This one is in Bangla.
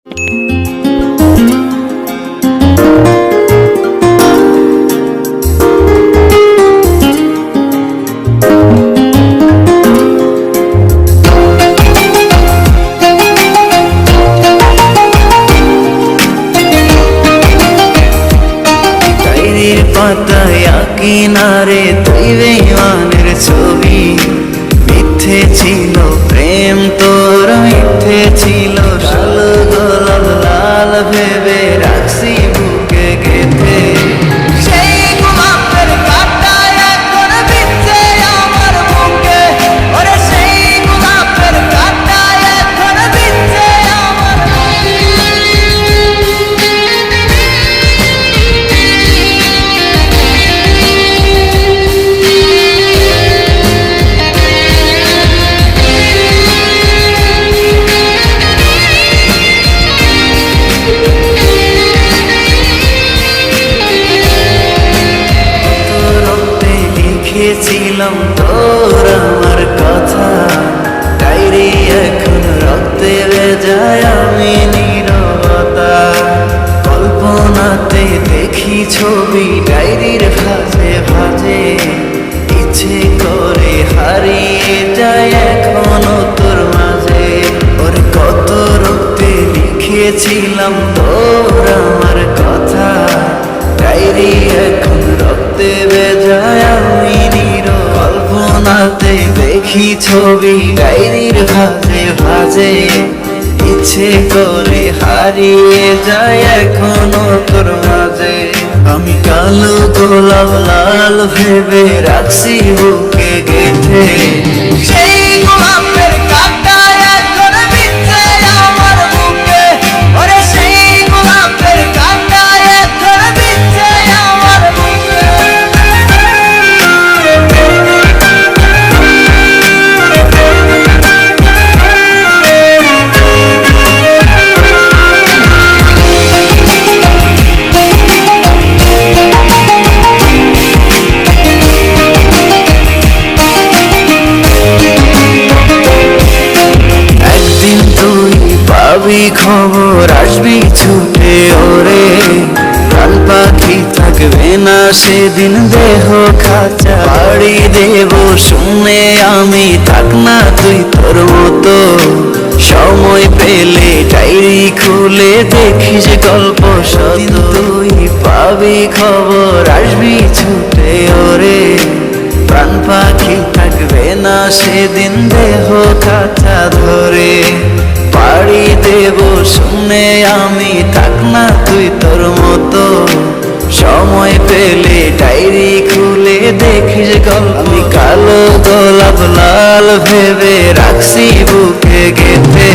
পাতায়া কিনারে তুই বেঈমানের ছবি, মিথ্যে ছিল প্রেম তোর, মিথ্যে ছিল শালো গোলাপ লাল ভেবে রাখছি বুকে গেঁথে। সেই গোলাপের কাঁটা এখন বিঁধছে আমার বুকে, ওরে সেই গোলাপের কাঁটা এখন বিঁধছে আমার লিখেছিলাম তোর আমার কথা, ডায়েরি এখন রক্তে ভেজায় আমি নীরবতা। কল্পনাতে দেখি ছবি ডায়েরির ভাঁজে ভাঁজে, ইচ্ছে করে হারিয়ে যায় এখনো তোর মাঝে। ওর কত রক্তে লিখেছিলাম তোর আমার কথা, ডায়েরি এখন রক্তে ভেজায় আমি নীরব। কল্পনাতে দেখি ছবি ডায়েরির ভাঁজে ভাঁজে, ইচ্ছে করে হারিয়ে যায় এখনো তোর মাঝে। আমি কালো গোলাপ লাল ভেবে রাখছি বুকে গেঁথে, সেই গোলাপের কাঁটা এখন বিঁধছে আমার বুকে, ওরে সেই গোলাপের কাঁটা এখন বিঁধছে আমার বুকে। একদিন তুই পাবি খবর, আসবি ছুটে ওরে, প্রাণ পাখি থাকবে না সেদিন দেহ খাঁচা। বাড়ি দেব শুনে আমি, থাক না তুই তোর মতো। সময় পেলে ডায়েরি খুলে দেখিস গল্প শত। তুই পাবি খবর, আসবি ছুটে ওরে, প্রাণ পাখি থাকবে না সেদিন দেহ খাঁচা ধরে। পাড়ি দেব শুনে আমি, থাক না তুই তোর মতো। সময় পেলে ডায়েরি খুলে দেখিস গল্প। আমি কালো গোলাপ লাল ভেবে রাখছি বুকে গেঁথে।